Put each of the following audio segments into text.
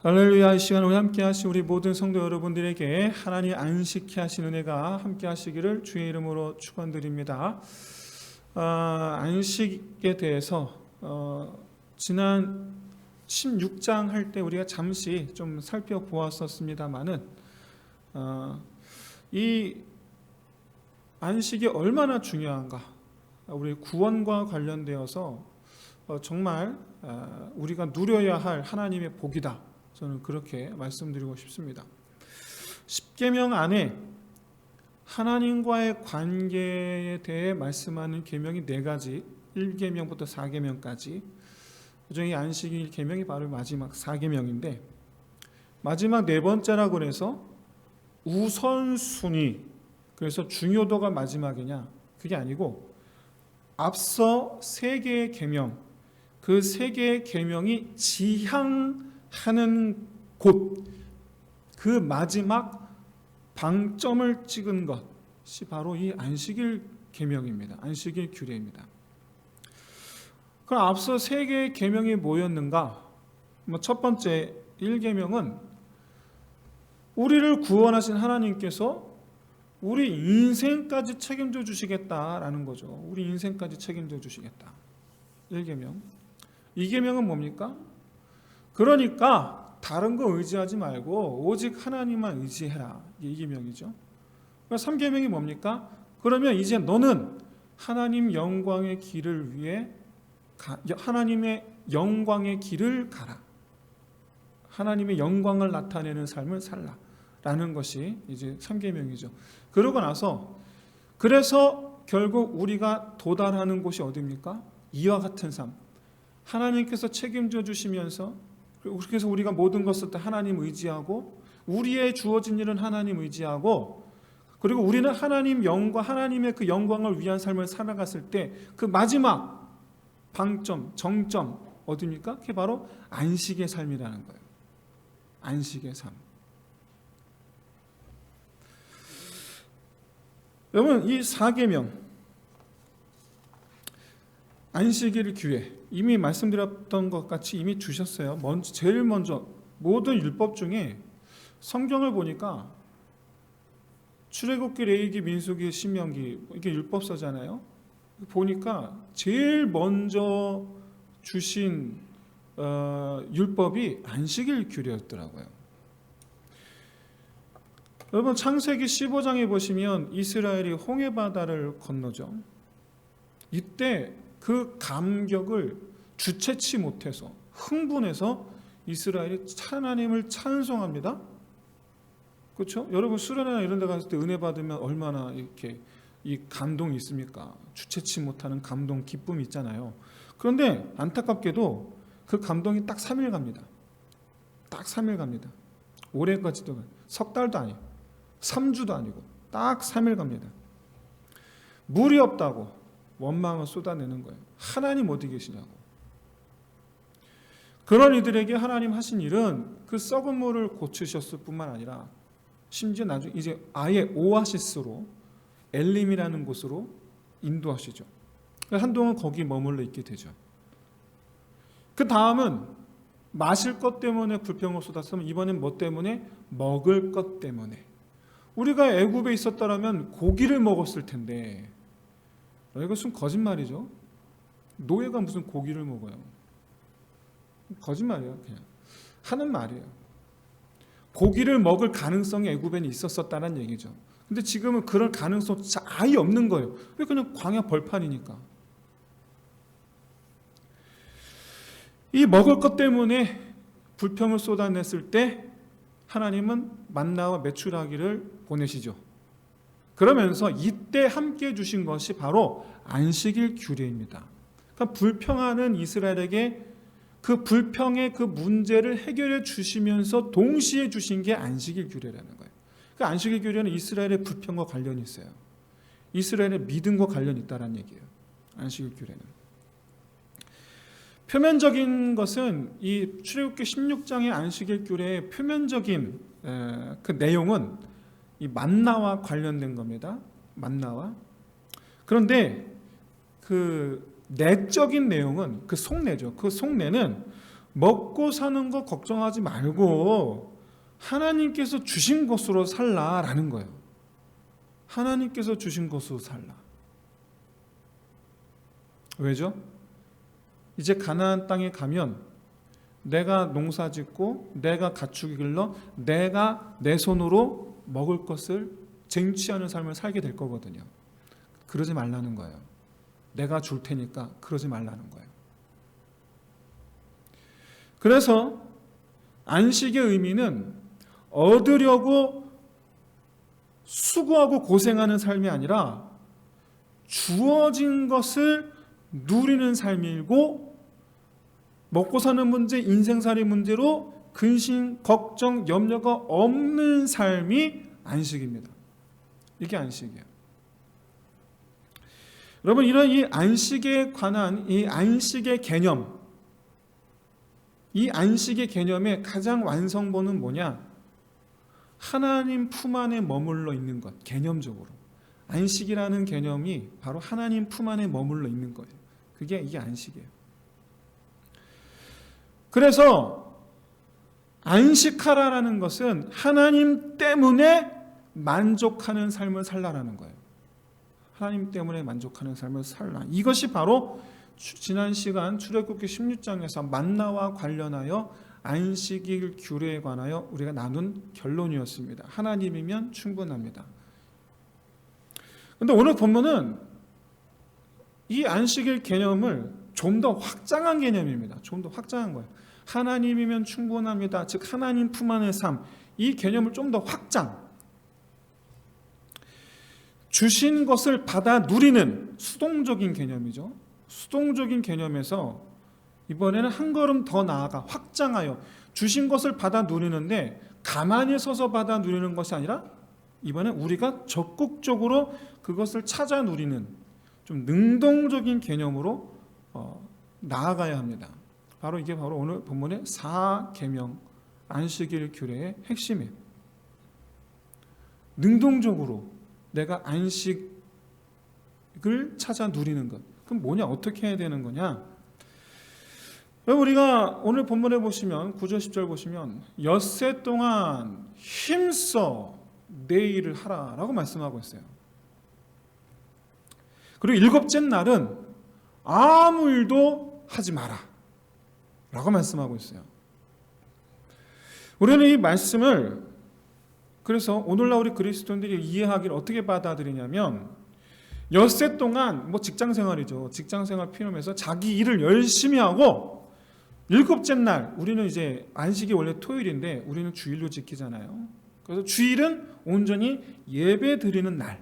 할렐루야. 이 시간 우리 함께 하신 우리 모든 성도 여러분들에게 하나님 안식케 하신 은혜가 함께 하시기를 주의 이름으로 축원드립니다. 안식에 대해서 지난 16장 할 때 우리가 잠시 좀 살펴보았었습니다마는 이 안식이 얼마나 중요한가, 우리 구원과 관련되어서 정말 우리가 누려야 할 하나님의 복이다, 저는 그렇게 말씀드리고 싶습니다. 십계명 안에 하나님과의 관계에 대해 말씀하는 계명이 4가지, 1계명부터 4계명까지, 그중에 안식일 계명이 바로 마지막 4계명인데, 마지막 4번째라고 해서 우선순위, 그래서 중요도가 마지막이냐, 그게 아니고 앞서 3개의 계명, 그 3개의 계명이 지향하는 곳, 그 마지막 방점을 찍은 것이 바로 이 안식일 계명입니다. 안식일 규례입니다. 그럼 앞서 3개의 계명이 뭐였는가? 첫 번째 1계명은 우리를 구원하신 하나님께서 우리 인생까지 책임져 주시겠다라는 거죠. 우리 인생까지 책임져 주시겠다. 1계명. 2계명은 뭡니까? 그러니까 다른 거 의지하지 말고 오직 하나님만 의지해라. 2계명이죠. 3계명이 뭡니까? 그러면 이제 너는 하나님 영광의 길을 위해 하나님의 영광의 길을 가라. 하나님의 영광을 나타내는 삶을 살라. 라는 것이 이제 3계명이죠. 그러고 나서 그래서 결국 우리가 도달하는 곳이 어디입니까? 이와 같은 삶. 하나님께서 책임져 주시면서, 그래서 우리가 모든 것을 다 하나님 의지하고, 우리의 주어진 일은 하나님 의지하고, 그리고 우리는 하나님 영광, 하나님의 그 영광을 위한 삶을 살아갔을 때 그 마지막 방점, 정점 어디입니까? 그게 바로 안식의 삶이라는 거예요. 안식의 삶. 여러분, 이 4계명 안식일 규례 이미 말씀드렸던 것 같이 이미 주셨어요. 제일 먼저 모든 율법 중에 성경을 보니까 출애굽기, 레위기, 민수기, 신명기, 이게 율법서잖아요. 보니까 제일 먼저 주신 율법이 안식일 규례였더라고요. 여러분, 창세기 15장에 보시면 이스라엘이 홍해바다를 건너죠. 이때 그 감격을 주체치 못해서 흥분해서 이스라엘이 하나님을 찬송합니다. 그렇죠? 여러분, 수련회나 이런 데 갔을 때 은혜 받으면 얼마나 이렇게 이 감동이 있습니까? 주체치 못하는 감동, 기쁨이 있잖아요. 그런데 안타깝게도 그 감동이 딱 3일 갑니다. 딱 3일 갑니다. 올해까지도 석 달도 아니에요. 3주도 아니고 딱 3일 갑니다. 물이 없다고 원망을 쏟아내는 거예요. 하나님 어디 계시냐고. 그런 이들에게 하나님 하신 일은 그 썩은 물을 고치셨을 뿐만 아니라 심지어 나중에 이제 아예 오아시스로, 엘림이라는 곳으로 인도하시죠. 한동안 거기 머물러 있게 되죠. 그 다음은 마실 것 때문에 불평을 쏟았으면 이번엔 뭐 때문에? 먹을 것 때문에. 우리가 애굽에 있었더라면 고기를 먹었을 텐데, 이것은 거짓말이죠. 노예가 무슨 고기를 먹어요? 거짓말이에요. 그냥 하는 말이에요. 고기를 먹을 가능성이 애굽에는 있었다는 얘기죠. 근데 지금은 그럴 가능성 아예 없는 거예요. 왜? 그냥 광야 벌판이니까. 이 먹을 것 때문에 불평을 쏟아냈을 때 하나님은 만나와 메추라기를 보내시죠. 그러면서 이때 함께 주신 것이 바로 안식일 규례입니다. 그러니까 불평하는 이스라엘에게 그 불평의 그 문제를 해결해 주시면서 동시에 주신 게 안식일 규례라는 거예요. 그 안식일 규례는 이스라엘의 불평과 관련이 있어요. 이스라엘의 믿음과 관련이 있다는 얘기예요. 안식일 규례는. 표면적인 것은 이 출애굽기 16장의 안식일 규례의 표면적인 그 내용은 이 만나와 관련된 겁니다. 만나와. 그런데 그 내적인 내용은 그 속내죠. 그 속내는 먹고 사는 거 걱정하지 말고 하나님께서 주신 것으로 살라라는 거예요. 하나님께서 주신 것으로 살라. 왜죠? 이제 가나안 땅에 가면 내가 농사짓고 내가 가축 길러 내가 내 손으로 먹을 것을 쟁취하는 삶을 살게 될 거거든요. 그러지 말라는 거예요. 내가 줄 테니까 그러지 말라는 거예요. 그래서 안식의 의미는 얻으려고 수고하고 고생하는 삶이 아니라 주어진 것을 누리는 삶이고, 먹고 사는 문제, 인생살이 문제로 근심, 걱정, 염려가 없는 삶이 안식입니다. 이게 안식이에요. 여러분, 이런 이 안식에 관한 이 안식의 개념, 이 안식의 개념의 가장 완성본은 뭐냐? 하나님 품 안에 머물러 있는 것, 개념적으로. 안식이라는 개념이 바로 하나님 품 안에 머물러 있는 거예요. 이게 안식이에요. 그래서 안식하라라는 것은 하나님 때문에 만족하는 삶을 살라라는 거예요. 하나님 때문에 만족하는 삶을 살라. 이것이 바로 지난 시간 출애굽기 16장에서 만나와 관련하여 안식일 규례에 관하여 우리가 나눈 결론이었습니다. 하나님이면 충분합니다. 그런데 오늘 본문은 이 안식일 개념을 좀 더 확장한 개념입니다. 좀 더 확장한 거예요. 하나님이면 충분합니다. 즉 하나님 품 안의 삶, 이 개념을 좀 더 확장. 주신 것을 받아 누리는 수동적인 개념이죠. 수동적인 개념에서 이번에는 한 걸음 더 나아가 확장하여 주신 것을 받아 누리는데 가만히 서서 받아 누리는 것이 아니라 이번엔 우리가 적극적으로 그것을 찾아 누리는 좀 능동적인 개념으로 나아가야 합니다. 이게 바로 오늘 본문의 4계명 안식일 규례의 핵심이에요. 능동적으로 내가 안식을 찾아 누리는 것. 그럼 뭐냐? 어떻게 해야 되는 거냐? 우리가 오늘 본문에 보시면 9절 10절 보시면 엿새 동안 힘써 내 일을 하라라고 말씀하고 있어요. 그리고 일곱째 날은 아무 일도 하지 마라 라고 말씀하고 있어요. 우리는 이 말씀을 그래서 오늘날 우리 그리스도인들이 이해하기를 어떻게 받아들이냐면 엿새 동안 직장생활이죠. 직장생활 피우면서 자기 일을 열심히 하고 일곱째 날 우리는 이제 안식이 원래 토요일인데 우리는 주일로 지키잖아요. 그래서 주일은 온전히 예배 드리는 날,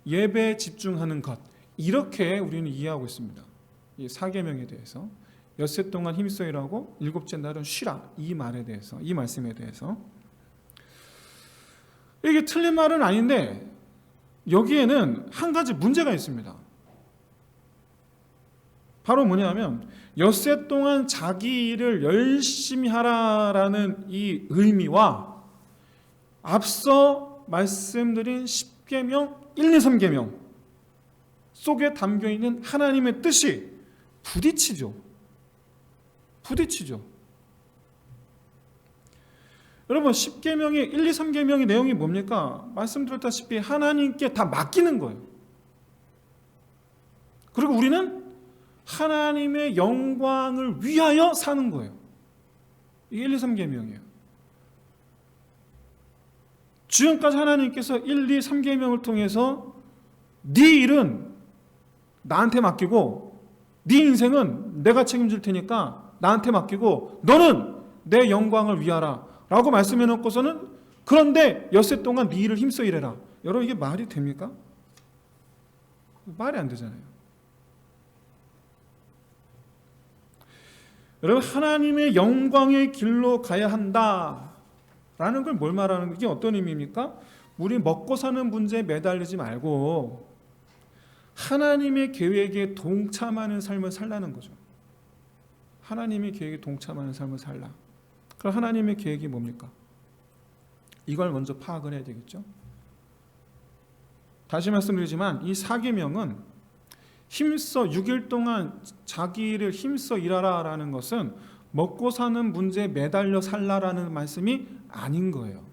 예배에 집중하는 것, 이렇게 우리는 이해하고 있습니다. 이 4계명에 대해서 엿새 동안 힘써 일하고 일곱째 날은 쉬라, 이 말에 대해서, 이 말씀에 대해서. 이게 틀린 말은 아닌데 여기에는 한 가지 문제가 있습니다. 바로 뭐냐면 엿새 동안 자기 일을 열심히 하라라는 이 의미와 앞서 말씀드린 10계명, 1, 2, 3계명 속에 담겨있는 하나님의 뜻이 부딪히죠. 여러분 10계명의 1, 2, 3계명의 내용이 뭡니까? 말씀드렸다시피 하나님께 다 맡기는 거예요. 그리고 우리는 하나님의 영광을 위하여 사는 거예요. 이게 1, 2, 3계명이에요. 지금까지 하나님께서 1, 2, 3계명을 통해서 네 일은 나한테 맡기고 네 인생은 내가 책임질 테니까 나한테 맡기고 너는 내 영광을 위하라 라고 말씀해 놓고서는 그런데 엿새 동안 네 일을 힘써 일해라. 여러분 이게 말이 됩니까? 말이 안 되잖아요. 여러분 하나님의 영광의 길로 가야 한다라는 걸 뭘 말하는 게 어떤 의미입니까? 우리 먹고 사는 문제에 매달리지 말고 하나님의 계획에 동참하는 삶을 살라는 거죠. 하나님의 계획에 동참하는 삶을 살라. 그럼 하나님의 계획이 뭡니까? 이걸 먼저 파악을 해야 되겠죠. 다시 말씀드리지만 이 4계명은 힘써 6일 동안 자기 일을 힘써 일하라라는 것은 먹고 사는 문제에 매달려 살라라는 말씀이 아닌 거예요.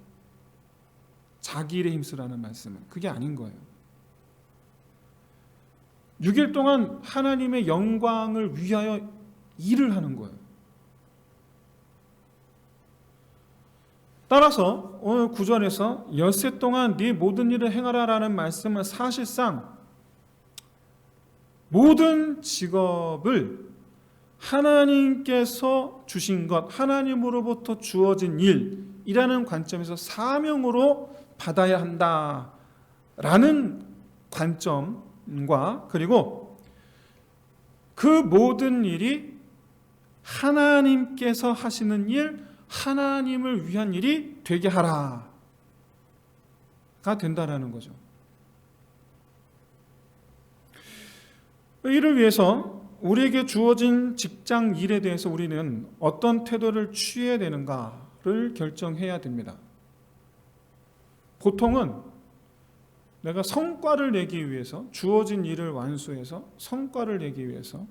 자기 일에 힘쓰라는 말씀은 그게 아닌 거예요. 6일 동안 하나님의 영광을 위하여 일을 하는 거예요. 따라서 오늘 9절에서 엿새 동안 네 모든 일을 행하라라는 말씀은 사실상 모든 직업을 하나님께서 주신 것, 하나님으로부터 주어진 일이라는 관점에서 사명으로 받아야 한다라는 관점과, 그리고 그 모든 일이 하나님께서 하시는 일, 하나님을 위한 일이 되게 하라가 된다라는 거죠. 이를 위해서 우리에게 주어진 직장 일에 대해서 우리는 어떤 태도를 취해야 되는가를 결정해야 됩니다. 보통은 내가 성과를 내기 위해서, 주어진 일을 완수해서 성과를 내기 위해서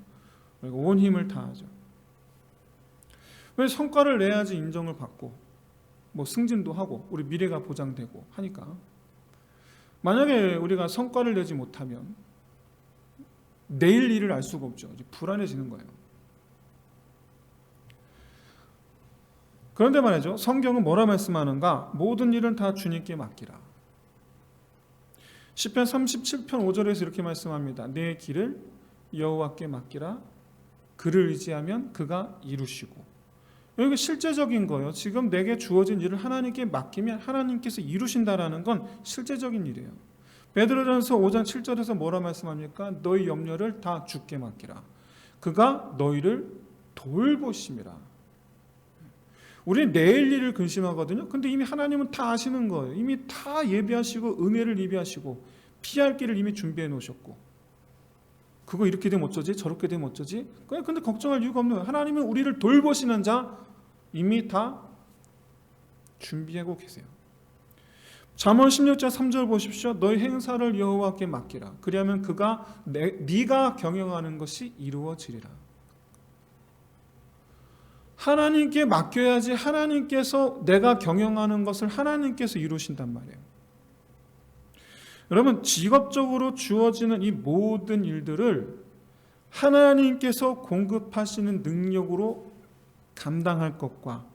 우리가 온 힘을 다하죠. 왜? 성과를 내야지 인정을 받고 뭐 승진도 하고 우리 미래가 보장되고 하니까. 만약에 우리가 성과를 내지 못하면 내일 일을 알 수가 없죠. 이제 불안해지는 거예요. 그런데 말이죠, 성경은 뭐라 말씀하는가? 모든 일은 다 주님께 맡기라. 시편 37편 5절에서 이렇게 말씀합니다. 내 길을 여호와께 맡기라. 그를 의지하면 그가 이루시고. 여기 실제적인 거예요. 지금 내게 주어진 일을 하나님께 맡기면 하나님께서 이루신다라는 건 실제적인 일이에요. 베드로전서 5장 7절에서 뭐라 말씀합니까? 너희 염려를 다 주께 맡기라. 그가 너희를 돌보심이라. 우리는 내일 일을 근심하거든요. 근데 이미 하나님은 다 아시는 거예요. 이미 다 예비하시고 은혜를 예비하시고 피할 길을 이미 준비해 놓으셨고, 그거 이렇게 되면 어쩌지? 저렇게 되면 어쩌지? 근데 걱정할 이유가 없는 거예요. 하나님은 우리를 돌보시는 자 이미 다 준비하고 계세요. 잠언 16장 3절 보십시오. 너희 행사를 여호와께 맡기라. 그리하면 그가 네가 경영하는 것이 이루어지리라. 하나님께 맡겨야지 하나님께서 내가 경영하는 것을 하나님께서 이루신단 말이에요. 여러분, 직업적으로 주어지는 이 모든 일들을 하나님께서 공급하시는 능력으로 감당할 것과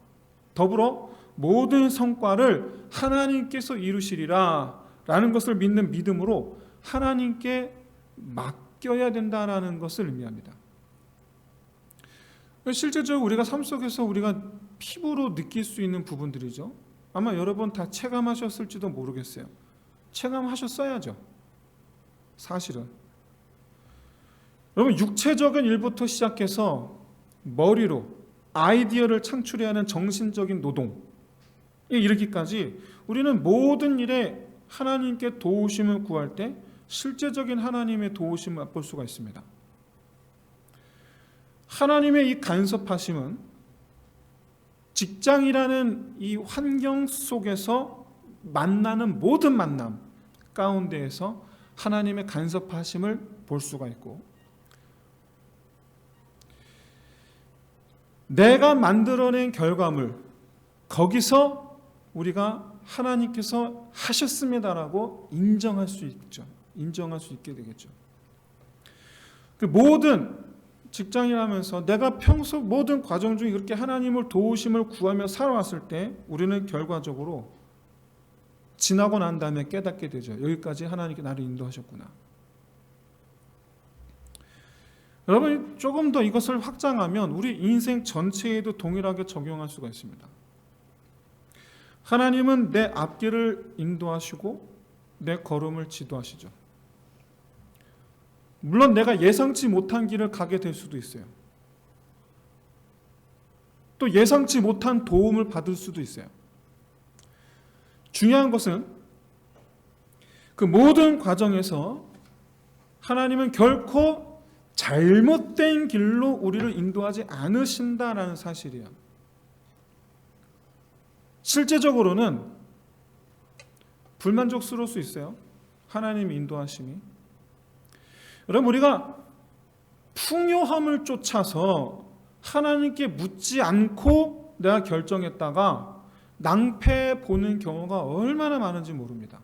더불어 모든 성과를 하나님께서 이루시리라 라는 것을 믿는 믿음으로 하나님께 맡겨야 된다라는 것을 의미합니다. 실제적으로 우리가 삶 속에서 우리가 피부로 느낄 수 있는 부분들이죠. 아마 여러분 다 체감하셨을지도 모르겠어요. 체감하셨어야죠. 사실은 여러분, 육체적인 일부터 시작해서 머리로 아이디어를 창출해야 하는 정신적인 노동에 이르기까지 우리는 모든 일에 하나님께 도우심을 구할 때 실제적인 하나님의 도우심을 맛볼 수가 있습니다. 하나님의 이 간섭하심은 직장이라는 이 환경 속에서 만나는 모든 만남 가운데에서 하나님의 간섭하심을 볼 수가 있고, 내가 만들어낸 결과물, 거기서 우리가 하나님께서 하셨습니다라고 인정할 수 있죠. 인정할 수 있게 되겠죠. 그 모든 직장이라면서 내가 평소 모든 과정 중에 그렇게 하나님을 도우심을 구하며 살아왔을 때 우리는 결과적으로 지나고 난 다음에 깨닫게 되죠. 여기까지 하나님께 나를 인도하셨구나. 여러분, 조금 더 이것을 확장하면 우리 인생 전체에도 동일하게 적용할 수가 있습니다. 하나님은 내 앞길을 인도하시고 내 걸음을 지도하시죠. 물론 내가 예상치 못한 길을 가게 될 수도 있어요. 또 예상치 못한 도움을 받을 수도 있어요. 중요한 것은 그 모든 과정에서 하나님은 결코 잘못된 길로 우리를 인도하지 않으신다라는 사실이에요. 실제적으로는 불만족스러울 수 있어요. 하나님의 인도하심이. 여러분, 우리가 풍요함을 쫓아서 하나님께 묻지 않고 내가 결정했다가 낭패 보는 경우가 얼마나 많은지 모릅니다.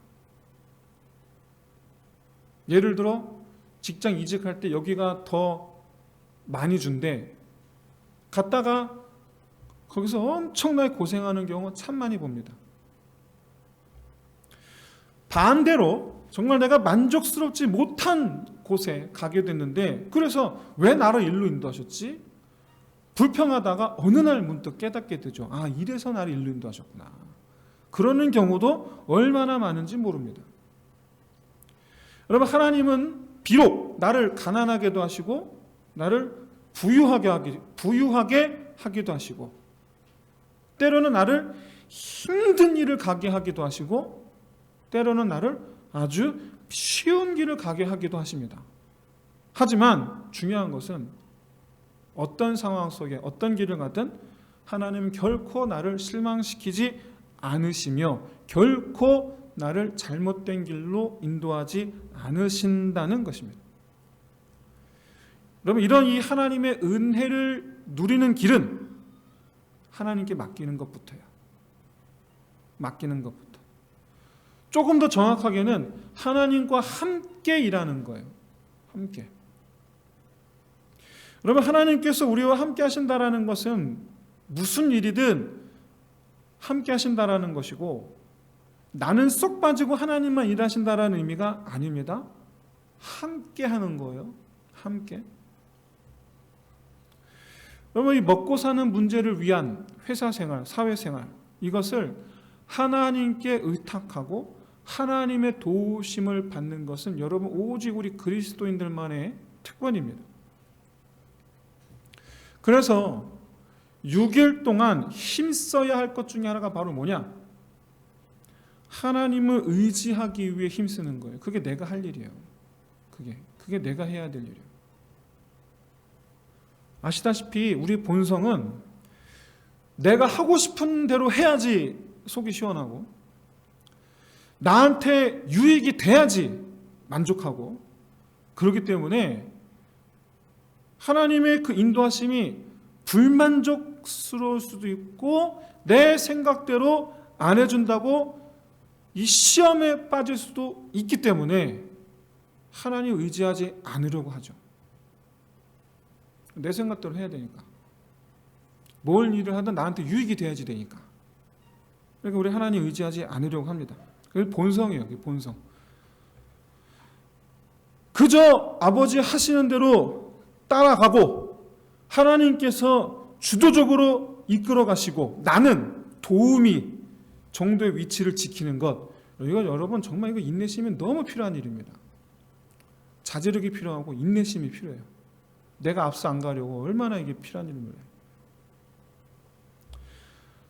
예를 들어 직장 이직할 때 여기가 더 많이 준대. 갔다가 거기서 엄청나게 고생하는 경우 참 많이 봅니다. 반대로 정말 내가 만족스럽지 못한 곳에 가게 됐는데, 그래서 왜 나를 일로 인도하셨지? 불평하다가 어느 날 문득 깨닫게 되죠. 아, 이래서 나를 일로 인도하셨구나. 그러는 경우도 얼마나 많은지 모릅니다. 여러분, 하나님은 비록 나를 가난하게도 하시고 나를 부유하게 하기도 하시고, 때로는 나를 힘든 일을 가게 하기도 하시고, 때로는 나를 아주 쉬운 길을 가게 하기도 하십니다. 하지만 중요한 것은 어떤 상황 속에 어떤 길을 가든 하나님은 결코 나를 실망시키지 않으시며 결코 나를 잘못된 길로 인도하지 않으신다는 것입니다. 여러분, 이런 이 하나님의 은혜를 누리는 길은 하나님께 맡기는 것부터요. 맡기는 것부터. 조금 더 정확하게는 하나님과 함께 일하는 거예요. 함께. 여러분, 하나님께서 우리와 함께 하신다라는 것은 무슨 일이든 함께 하신다라는 것이고, 나는 쏙 빠지고 하나님만 일하신다라는 의미가 아닙니다. 함께 하는 거예요. 함께. 여러분, 이 먹고 사는 문제를 위한 회사 생활, 사회 생활, 이것을 하나님께 의탁하고 하나님의 도우심을 받는 것은 여러분 오직 우리 그리스도인들만의 특권입니다. 그래서 6일 동안 힘써야 할 것 중에 하나가 바로 뭐냐? 하나님을 의지하기 위해 힘쓰는 거예요. 그게 내가 할 일이에요. 그게 내가 해야 될 일이에요. 아시다시피 우리 본성은 내가 하고 싶은 대로 해야지 속이 시원하고, 나한테 유익이 돼야지 만족하고, 그렇기 때문에 하나님의 그 인도하심이 불만족스러울 수도 있고 내 생각대로 안 해준다고 이 시험에 빠질 수도 있기 때문에 하나님 의지하지 않으려고 하죠. 내 생각대로 해야 되니까. 뭘 일을 하든 나한테 유익이 돼야지 되니까. 그러니까 우리 하나님 의지하지 않으려고 합니다. 그게 본성이에요. 그게 본성. 그저 아버지 하시는 대로 따라가고 하나님께서 주도적으로 이끌어 가시고 나는 도우미 정도의 위치를 지키는 것, 이거 여러분 정말 이거 인내심이 너무 필요한 일입니다. 자제력이 필요하고 인내심이 필요해요. 내가 앞서 안 가려고 얼마나 이게 필요한 일인가요.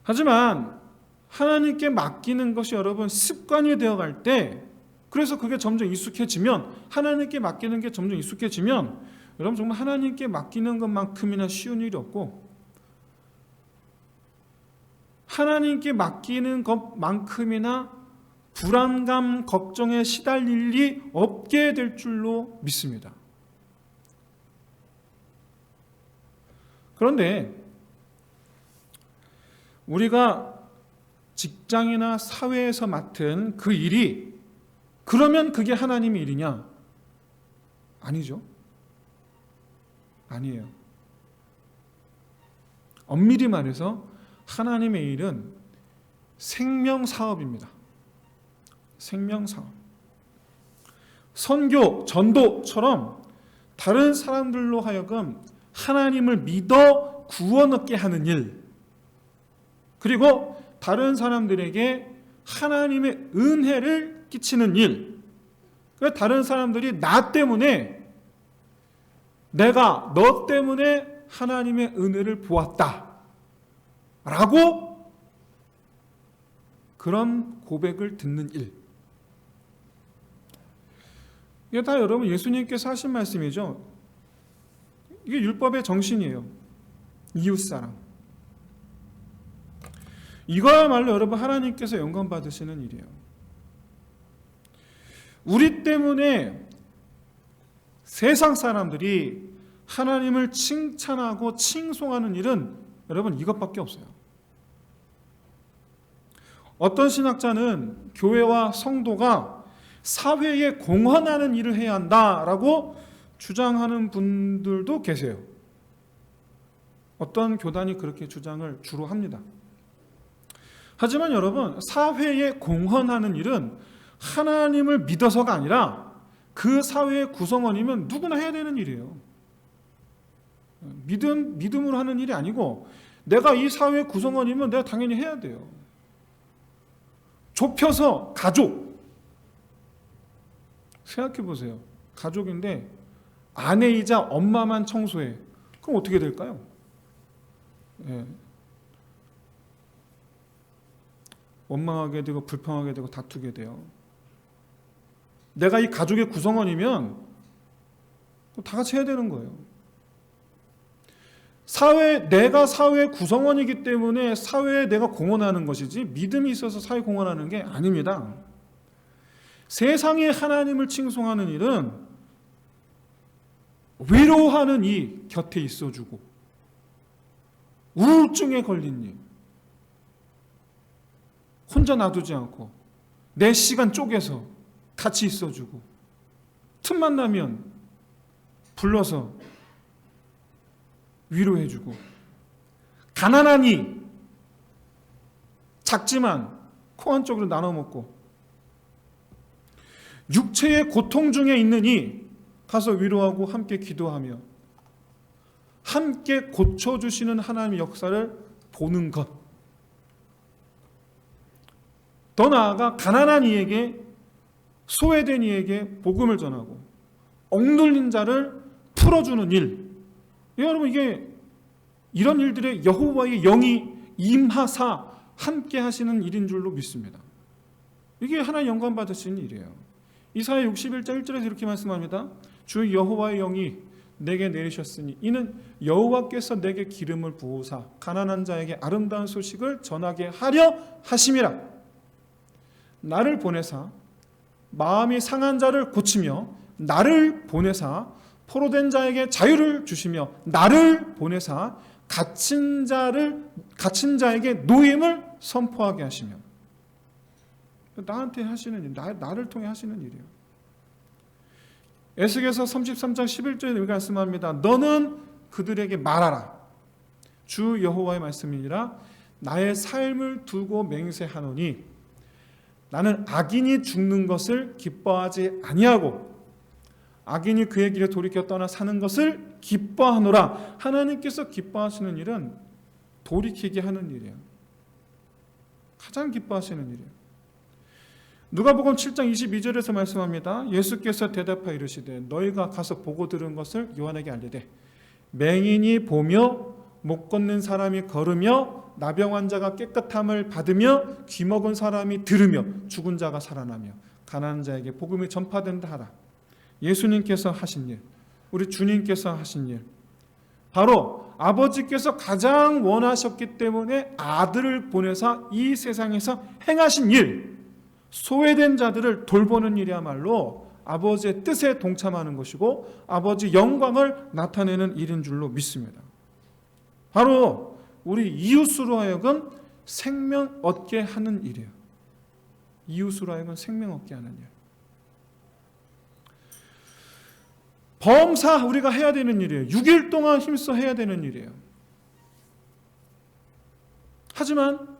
하지만 하나님께 맡기는 것이 여러분 습관이 되어갈 때, 그래서 그게 점점 익숙해지면, 하나님께 맡기는 게 점점 익숙해지면 여러분 정말 하나님께 맡기는 것만큼이나 쉬운 일이 없고, 하나님께 맡기는 것만큼이나 불안감, 걱정에 시달릴 일이 없게 될 줄로 믿습니다. 그런데 우리가 직장이나 사회에서 맡은 그 일이 그러면 그게 하나님의 일이냐? 아니죠. 아니에요. 엄밀히 말해서 하나님의 일은 생명사업입니다. 생명사업. 선교, 전도처럼 다른 사람들로 하여금 하나님을 믿어 구원 얻게 하는 일, 그리고 다른 사람들에게 하나님의 은혜를 끼치는 일, 그러니까 다른 사람들이 나 때문에, 내가 너 때문에 하나님의 은혜를 보았다 라고 그런 고백을 듣는 일, 이게 다 여러분 예수님께서 하신 말씀이죠. 이게 율법의 정신이에요. 이웃사랑. 이거야말로 여러분 하나님께서 영광 받으시는 일이에요. 우리 때문에 세상 사람들이 하나님을 칭찬하고 칭송하는 일은 여러분 이것밖에 없어요. 어떤 신학자는 교회와 성도가 사회에 공헌하는 일을 해야 한다라고 주장하는 분들도 계세요. 어떤 교단이 그렇게 주장을 주로 합니다. 하지만 여러분, 사회에 공헌하는 일은 하나님을 믿어서가 아니라 그 사회의 구성원이면 누구나 해야 되는 일이에요. 믿음으로 하는 일이 아니고 내가 이 사회의 구성원이면 내가 당연히 해야 돼요. 좁혀서 가족. 생각해 보세요. 가족인데 아내이자 엄마만 청소해. 그럼 어떻게 될까요? 예. 원망하게 되고 불평하게 되고 다투게 돼요. 내가 이 가족의 구성원이면 다 같이 해야 되는 거예요. 내가 사회의 구성원이기 때문에 사회에 내가 공헌하는 것이지 믿음이 있어서 사회 공헌하는 게 아닙니다. 세상에 하나님을 칭송하는 일은 위로하는 이 곁에 있어주고 우울증에 걸린 일 혼자 놔두지 않고 내 시간 쪼개서 같이 있어주고 틈만 나면 불러서 위로해주고 가난하니 작지만 코 한쪽으로 나눠 먹고 육체의 고통 중에 있느니 가서 위로하고 함께 기도하며 함께 고쳐주시는 하나님의 역사를 보는 것. 더 나아가 가난한 이에게 소외된 이에게 복음을 전하고 억눌린 자를 풀어주는 일. 여러분 이게 이런 일들에 여호와의 영이 임하사 함께 하시는 일인 줄로 믿습니다. 이게 하나님 영광 받으시는 일이에요. 이사야 61장 1절에서 이렇게 말씀합니다. 주 여호와의 영이 내게 내리셨으니 이는 여호와께서 내게 기름을 부으사 가난한 자에게 아름다운 소식을 전하게 하려 하심이라. 나를 보내사 마음이 상한 자를 고치며 나를 보내사 포로된 자에게 자유를 주시며 나를 보내사 갇힌 자에게 노임을 선포하게 하시며. 나한테 하시는 일, 나를 통해 하시는 일이에요. 에스겔서 33장 11절에 이렇게 말씀합니다. 너는 그들에게 말하라. 주 여호와의 말씀이니라. 나의 삶을 두고 맹세하노니 나는 악인이 죽는 것을 기뻐하지 아니하고 악인이 그의 길에 돌이켜 떠나 사는 것을 기뻐하노라. 하나님께서 기뻐하시는 일은 돌이키게 하는 일이에요. 가장 기뻐하시는 일이에요. 누가복음 7장 22절에서 말씀합니다. 예수께서 대답하여 이르시되 너희가 가서 보고 들은 것을 요한에게 알리되 맹인이 보며 못 걷는 사람이 걸으며 나병 환자가 깨끗함을 받으며 귀먹은 사람이 들으며 죽은 자가 살아나며 가난한 자에게 복음이 전파된다 하라. 예수님께서 하신 일, 우리 주님께서 하신 일, 바로 아버지께서 가장 원하셨기 때문에 아들을 보내사 이 세상에서 행하신 일, 소외된 자들을 돌보는 일이야말로 아버지의 뜻에 동참하는 것이고 아버지 영광을 나타내는 일인 줄로 믿습니다. 바로 우리 이웃으로 하여금 생명 얻게 하는 일이에요. 이웃으로 하여금 생명 얻게 하는 일. 범사 우리가 해야 되는 일이에요. 6일 동안 힘써 해야 되는 일이에요. 하지만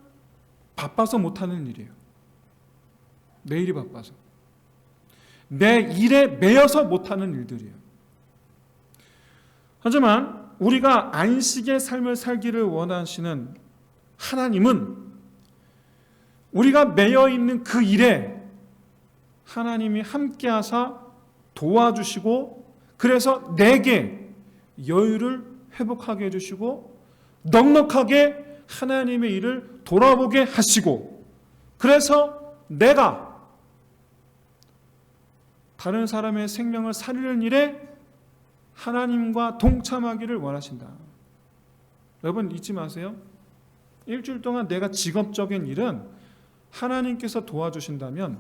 바빠서 못하는 일이에요. 매일이 바빠서. 내 일에 매여서 못하는 일들이에요. 하지만 우리가 안식의 삶을 살기를 원하시는 하나님은 우리가 매여 있는 그 일에 하나님이 함께하사 도와주시고 그래서 내게 여유를 회복하게 해주시고 넉넉하게 하나님의 일을 돌아보게 하시고 그래서 내가 다른 사람의 생명을 살리는 일에 하나님과 동참하기를 원하신다. 여러분 잊지 마세요. 일주일 동안 내가 직업적인 일은 하나님께서 도와주신다면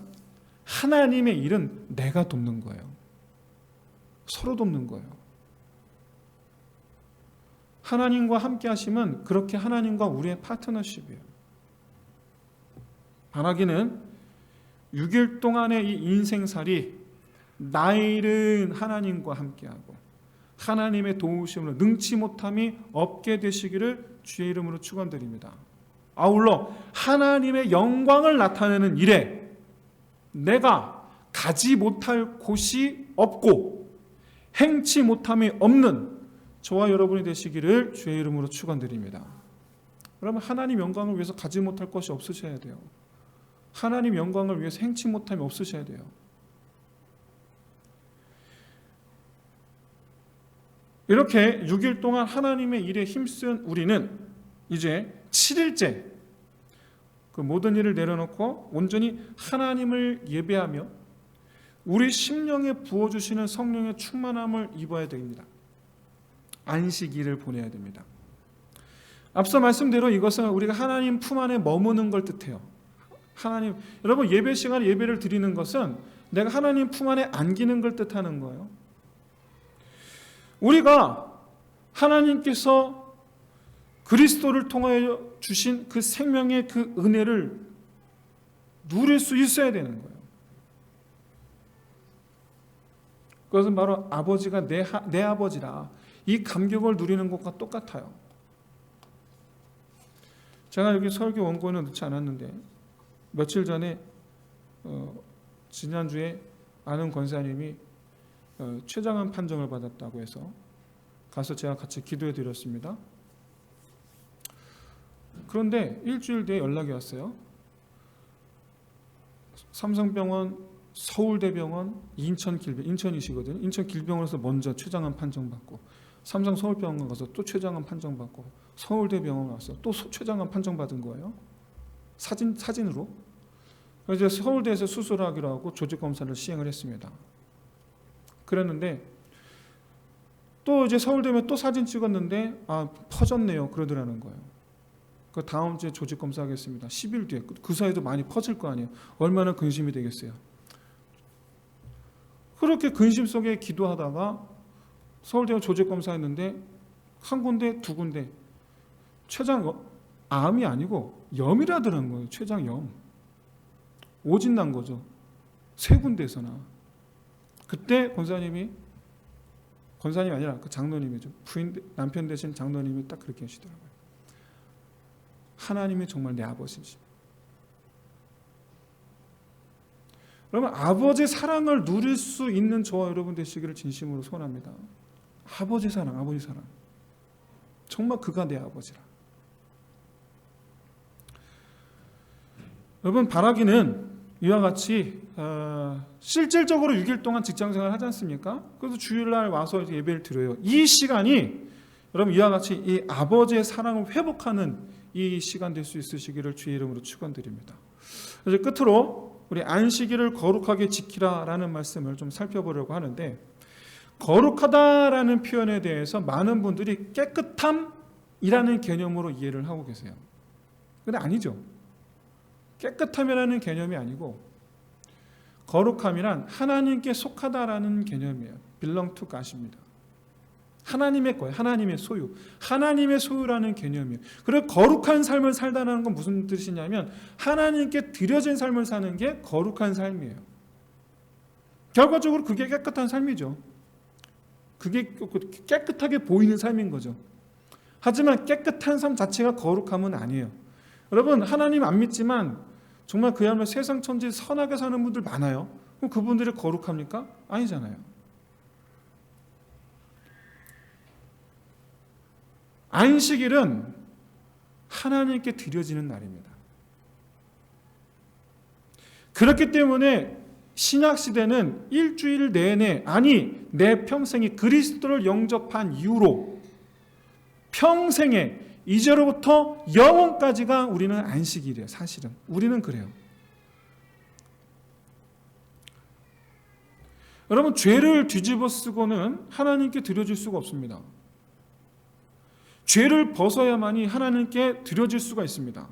하나님의 일은 내가 돕는 거예요. 서로 돕는 거예요. 하나님과 함께 하심은 그렇게 하나님과 우리의 파트너십이에요. 바라기는 6일 동안의 이 인생살이 나일은 하나님과 함께하고 하나님의 도우심으로 능치 못함이 없게 되시기를 주의 이름으로 축원드립니다. 아울러 하나님의 영광을 나타내는 일에 내가 가지 못할 곳이 없고 행치 못함이 없는 저와 여러분이 되시기를 주의 이름으로 축원드립니다. 그러면 하나님 영광을 위해서 가지 못할 것이 없으셔야 돼요. 하나님 영광을 위해서 행치 못함이 없으셔야 돼요. 이렇게 6일 동안 하나님의 일에 힘쓴 우리는 이제 7일째 그 모든 일을 내려놓고 온전히 하나님을 예배하며 우리 심령에 부어주시는 성령의 충만함을 입어야 됩니다. 안식일을 보내야 됩니다. 앞서 말씀대로 이것은 우리가 하나님 품 안에 머무는 걸 뜻해요. 하나님, 여러분 예배 시간에 예배를 드리는 것은 내가 하나님 품 안에 안기는 걸 뜻하는 거예요. 우리가 하나님께서 그리스도를 통하여 주신 그 생명의 그 은혜를 누릴 수 있어야 되는 거예요. 그것은 바로 아버지가 내 아버지라 이 감격을 누리는 것과 똑같아요. 제가 여기 설교 원고는 넣지 않았는데 며칠 전에 지난주에 아는 권사님이 최장암 판정을 받았다고 해서 가서 제가 같이 기도해 드렸습니다. 그런데 일주일 뒤에 연락이 왔어요. 삼성병원, 서울대병원, 인천길병, 인천이시거든요. 인천길병원에서 먼저 최장암 판정받고 삼성 서울병원 가서 또 최장암 판정받고 서울대병원 와서 또 최장암 판정받은 거예요. 사진으로. 그래서 서울대에서 수술하기로 하고 조직검사를 시행을 했습니다. 그랬는데 또 이제 서울대면 또 사진 찍었는데 퍼졌네요 그러더라는 거예요. 그 다음 주에 조직검사 하겠습니다. 10일 뒤에. 그 사이도 많이 퍼질 거 아니에요. 얼마나 근심이 되겠어요. 그렇게 근심 속에 기도하다가 서울대가 조직검사 했는데 한 군데 두 군데 암이 아니고 염이라더라는 거예요. 췌장염. 오진 난 거죠. 세 군데서나. 그때 권사님이 아니라 그 장로님이죠. 남편 대신 장로님이 딱 그렇게 하시더라고요. 하나님이 정말 내 아버지지. 그러면 아버지의 사랑을 누릴 수 있는 저와 여러분 되시기를 진심으로 소원합니다. 아버지 사랑. 정말 그가 내 아버지라. 여러분 바라기는 이와 같이 실질적으로 6일 동안 직장생활을 하지 않습니까? 그래서 주일날 와서 예배를 드려요. 이 시간이 여러분 이와 같이 이 아버지의 사랑을 회복하는 이 시간 될 수 있으시기를 주의 이름으로 축원드립니다. 이제 끝으로 우리 안식일을 거룩하게 지키라라는 말씀을 좀 살펴보려고 하는데 거룩하다라는 표현에 대해서 많은 분들이 깨끗함이라는 개념으로 이해를 하고 계세요. 근데 아니죠. 깨끗함이라는 개념이 아니고 거룩함이란 하나님께 속하다라는 개념이에요. belong to God입니다. 하나님의 거예요. 하나님의 소유. 하나님의 소유라는 개념이에요. 그리고 거룩한 삶을 살다는 건 무슨 뜻이냐면 하나님께 드려진 삶을 사는 게 거룩한 삶이에요. 결과적으로 그게 깨끗한 삶이죠. 그게 깨끗하게 보이는 삶인 거죠. 하지만 깨끗한 삶 자체가 거룩함은 아니에요. 여러분 하나님 안 믿지만 정말 그야말로 세상 천지 선하게 사는 분들 많아요. 그럼 그분들이 거룩합니까? 아니잖아요. 안식일은 하나님께 드려지는 날입니다. 그렇기 때문에 신약시대는 일주일 내내 내 평생이 그리스도를 영접한 이후로 평생에 이제로부터 영원까지가 우리는 안식일이에요. 사실은 우리는 그래요. 여러분 죄를 뒤집어 쓰고는 하나님께 드려질 수가 없습니다. 죄를 벗어야만이 하나님께 드려질 수가 있습니다.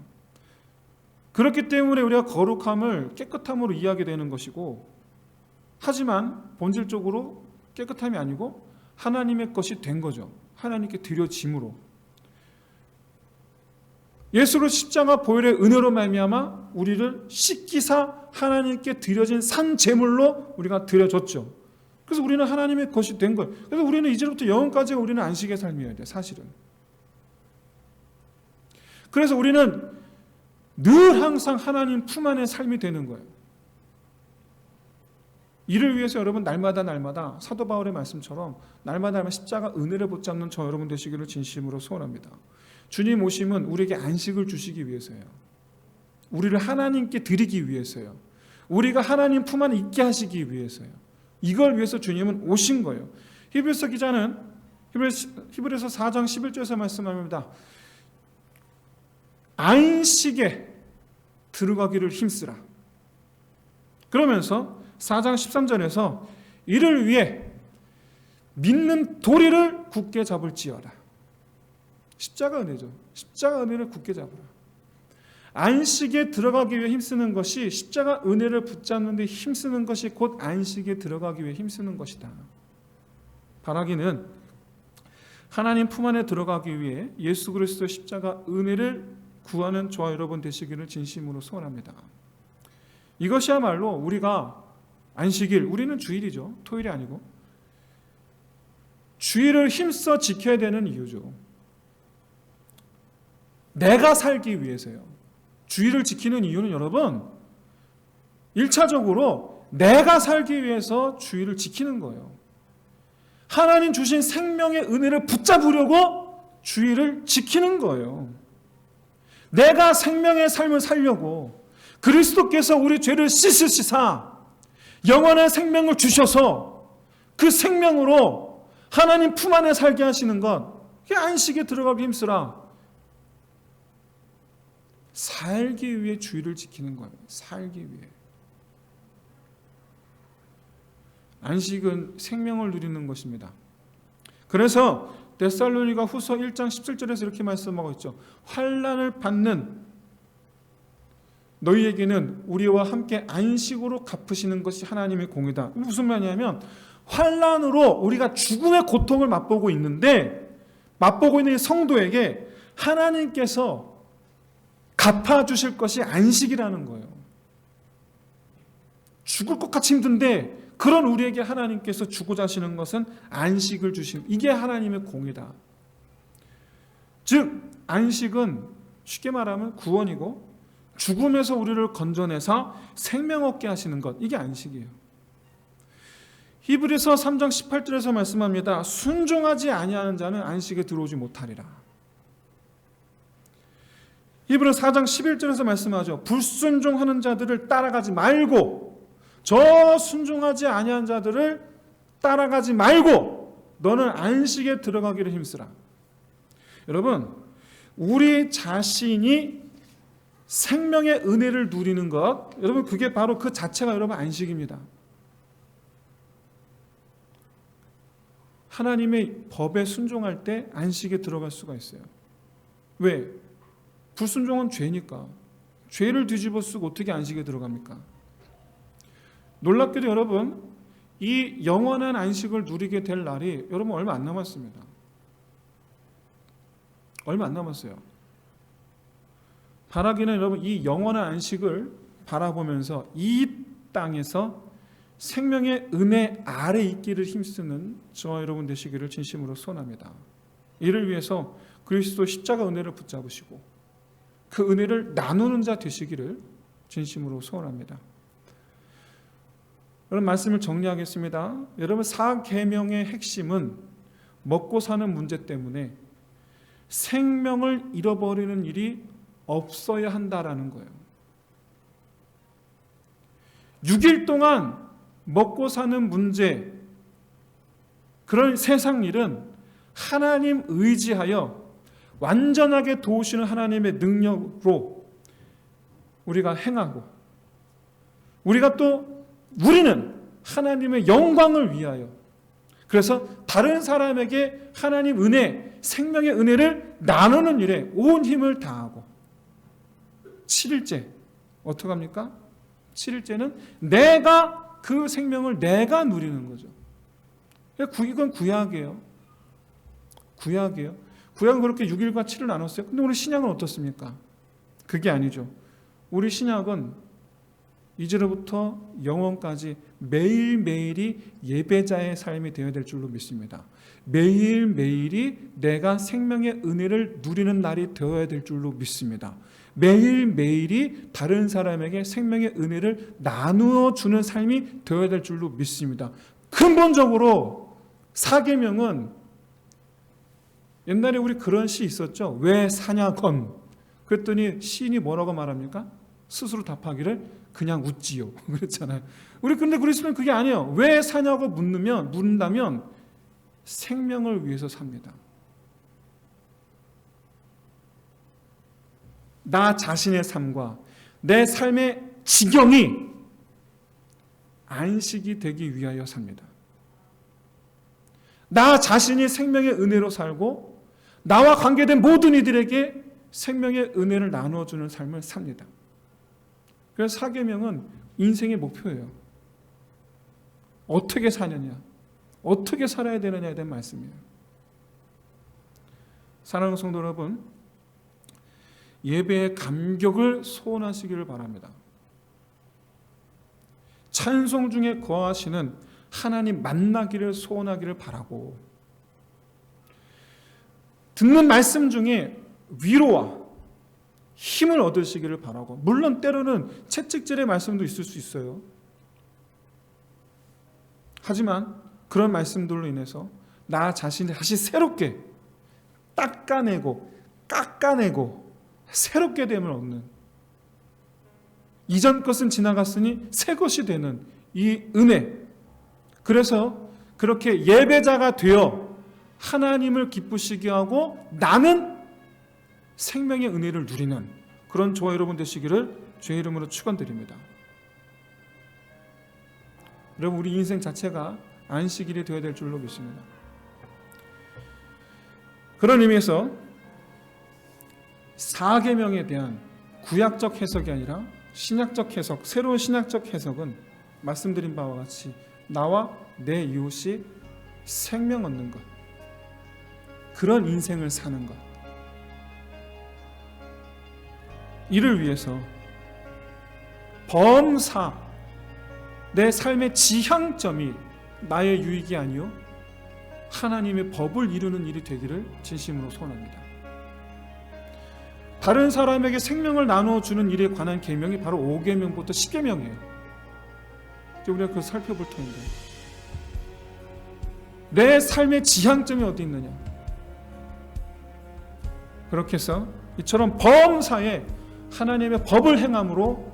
그렇기 때문에 우리가 거룩함을 깨끗함으로 이해하게 되는 것이고 하지만 본질적으로 깨끗함이 아니고 하나님의 것이 된 거죠. 하나님께 드려짐으로 예수로 십자가 보혈의 은혜로 말미암아 우리를 씻기사 하나님께 드려진 산 제물로 우리가 드려졌죠. 그래서 우리는 하나님의 것이 된 거예요. 그래서 우리는 이제부터 영원까지 우리는 안식의 삶이어야 돼, 사실은. 그래서 우리는 늘 항상 하나님 품 안의 삶이 되는 거예요. 이를 위해서 여러분 날마다 사도 바울의 말씀처럼 날마다 십자가 은혜를 붙잡는 저 여러분 되시기를 진심으로 소원합니다. 주님 오심은 우리에게 안식을 주시기 위해서예요. 우리를 하나님께 드리기 위해서요. 우리가 하나님 품 안에 있게 하시기 위해서요. 이걸 위해서 주님은 오신 거예요. 히브리서 기자는 히브리서 4장 11절에서 말씀합니다. 안식에 들어가기를 힘쓰라. 그러면서 4장 13절에서 이를 위해 믿는 도리를 굳게 잡을지어라. 십자가 은혜죠. 십자가 은혜를 굳게 잡으라. 안식에 들어가기 위해 힘쓰는 것이 십자가 은혜를 붙잡는 데 힘쓰는 것이 곧 안식에 들어가기 위해 힘쓰는 것이다. 바라기는 하나님 품 안에 들어가기 위해 예수 그리스도의 십자가 은혜를 구하는 저와 여러분 되시기를 진심으로 소원합니다. 이것이야말로 우리가 안식일, 우리는 주일이죠. 토요일이 아니고 주일을 힘써 지켜야 되는 이유죠. 내가 살기 위해서요. 주일을 지키는 이유는 여러분 1차적으로 내가 살기 위해서 주일을 지키는 거예요. 하나님 주신 생명의 은혜를 붙잡으려고 주일을 지키는 거예요. 내가 생명의 삶을 살려고 그리스도께서 우리 죄를 씻으시사 영원한 생명을 주셔서 그 생명으로 하나님 품 안에 살게 하시는 것, 그게 안식에 들어가기 힘쓰라. 살기 위해 주일을 지키는 거예요. 살기 위해. 안식은 생명을 누리는 것입니다. 그래서 데살로니가 후서 1장 17절에서 이렇게 말씀하고 있죠. 환난을 받는 너희에게는 우리와 함께 안식으로 갚으시는 것이 하나님의 공이다. 무슨 말이냐면 환난으로 우리가 죽음의 고통을 맛보고 있는데 맛보고 있는 성도에게 하나님께서 갚아주실 것이 안식이라는 거예요. 죽을 것 같이 힘든데 그런 우리에게 하나님께서 주고자 하시는 것은 안식을 주심. 이게 하나님의 공이다. 즉 안식은 쉽게 말하면 구원이고 죽음에서 우리를 건져내서 생명 얻게 하시는 것, 이게 안식이에요. 히브리서 3장 18절에서 말씀합니다. 순종하지 아니하는 자는 안식에 들어오지 못하리라. 히브리서 4장 11절에서 말씀하죠. 불순종하는 자들을 따라가지 말고 저 순종하지 아니한 자들을 따라가지 말고 너는 안식에 들어가기를 힘쓰라. 여러분, 우리 자신이 생명의 은혜를 누리는 것, 여러분 그게 바로 그 자체가 여러분 안식입니다. 하나님의 법에 순종할 때 안식에 들어갈 수가 있어요. 왜? 불순종은 죄니까. 죄를 뒤집어 쓰고 어떻게 안식에 들어갑니까? 놀랍게도 여러분, 이 영원한 안식을 누리게 될 날이 여러분 얼마 안 남았습니다. 얼마 안 남았어요. 바라기는 여러분 이 영원한 안식을 바라보면서 이 땅에서 생명의 은혜 아래 있기를 힘쓰는 저와 여러분 되시기를 진심으로 소원합니다. 이를 위해서 그리스도 십자가 은혜를 붙잡으시고 그 은혜를 나누는 자 되시기를 진심으로 소원합니다. 여러분 말씀을 정리하겠습니다. 여러분 4계명의 핵심은 먹고 사는 문제 때문에 생명을 잃어버리는 일이 없어야 한다라는 거예요. 6일 동안 먹고 사는 문제, 그런 세상 일은 하나님 의지하여 완전하게 도우시는 하나님의 능력으로 우리가 행하고 우리가 또 우리는 하나님의 영광을 위하여 그래서 다른 사람에게 하나님 은혜, 생명의 은혜를 나누는 일에 온 힘을 다하고 7일째 어떻게 합니까? 7일째는 내가 그 생명을 내가 누리는 거죠. 이건 구약이에요. 구약이에요. 구약은 그렇게 6일과 7을 나눴어요. 근데 우리 신약은 어떻습니까? 그게 아니죠. 우리 신약은 이제로부터 영원까지 매일매일이 예배자의 삶이 되어야 될 줄로 믿습니다. 매일매일이 내가 생명의 은혜를 누리는 날이 되어야 될 줄로 믿습니다. 매일매일이 다른 사람에게 생명의 은혜를 나누어 주는 삶이 되어야 될 줄로 믿습니다. 근본적으로 사계명은 옛날에 우리 그런 시 있었죠. 왜 사냐건. 그랬더니 시인이 뭐라고 말합니까? 스스로 답하기를 그냥 웃지요. 그랬잖아요. 우리 근데 그리스도는 그게 아니에요. 왜 사냐고 묻는다면 생명을 위해서 삽니다. 나 자신의 삶과 내 삶의 지경이 안식이 되기 위하여 삽니다. 나 자신이 생명의 은혜로 살고 나와 관계된 모든 이들에게 생명의 은혜를 나누어주는 삶을 삽니다. 그래서 사계명은 인생의 목표예요. 어떻게 사느냐, 어떻게 살아야 되느냐에 대한 말씀이에요. 사랑하는 성도 여러분, 예배의 감격을 소원하시기를 바랍니다. 찬송 중에 거하시는 하나님 만나기를 소원하기를 바라고, 듣는 말씀 중에 위로와 힘을 얻으시기를 바라고, 물론 때로는 채찍질의 말씀도 있을 수 있어요. 하지만 그런 말씀들로 인해서 나 자신을 다시 새롭게 닦아내고 깎아내고 새롭게 됨을 얻는, 이전 것은 지나갔으니 새 것이 되는 이 은혜, 그래서 그렇게 예배자가 되어 하나님을 기쁘시게 하고 나는 생명의 은혜를 누리는 그런 저와 여러분 되시기를 주의 이름으로 축원드립니다. 여러분, 우리 인생 자체가 안식일이 되어야 될 줄로 믿습니다. 그런 의미에서 사계명에 대한 구약적 해석이 아니라 신약적 해석, 새로운 신약적 해석은 말씀드린 바와 같이 나와 내 이웃이 생명 얻는 것, 그런 인생을 사는 것, 이를 위해서 범사, 내 삶의 지향점이 나의 유익이 아니요 하나님의 법을 이루는 일이 되기를 진심으로 소원합니다. 다른 사람에게 생명을 나눠주는 일에 관한 계명이 바로 5계명부터 10계명이에요. 우리가 그걸 살펴볼 터인데, 내 삶의 지향점이 어디 있느냐, 그렇게 해서 이처럼 범사에 하나님의 법을 행함으로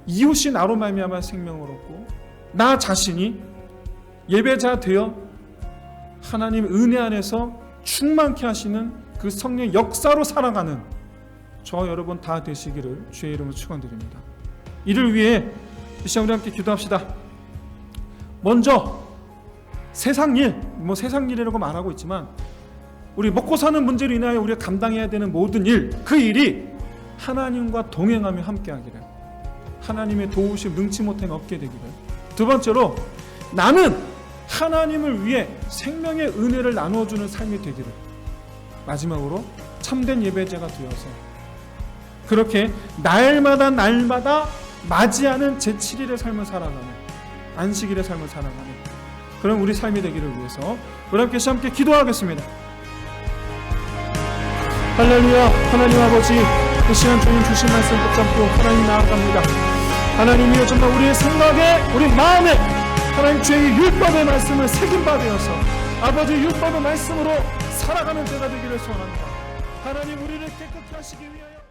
이웃이 나로 말미암아 생명을 얻고 나 자신이 예배자 되어 하나님 은혜 안에서 충만케 하시는 그 성령의 역사로 살아가는 저와 여러분 다 되시기를 주의 이름으로 축원드립니다. 이를 위해 이 시간 우리 함께 기도합시다. 먼저 세상 일, 세상 일이라고 말하고 있지만 우리 먹고 사는 문제로 인하여 우리가 감당해야 되는 모든 일, 그 일이 하나님과 동행하며 함께하기를, 하나님의 도우심 능치 못한 없게 되기를. 두 번째로 나는 하나님을 위해 생명의 은혜를 나누어주는 삶이 되기를. 마지막으로 참된 예배자가 되어서 그렇게 날마다 맞이하는 제7일의 삶을 살아가는, 안식일의 삶을 살아가는 그런 우리 삶이 되기를 위해서 우리 함께 기도하겠습니다. 할렐루야. 하나님 아버지, 이 시간 주님 주신 말씀 붙잡고 하나님 나아갑니다. 하나님이여, 정말 우리의 생각에, 우리 마음에 하나님 주의 율법의 말씀을 새긴 바 되어서 아버지 율법의 말씀으로 살아가는 제가 되기를 소원합니다. 하나님, 우리를 깨끗게 하시기 위하여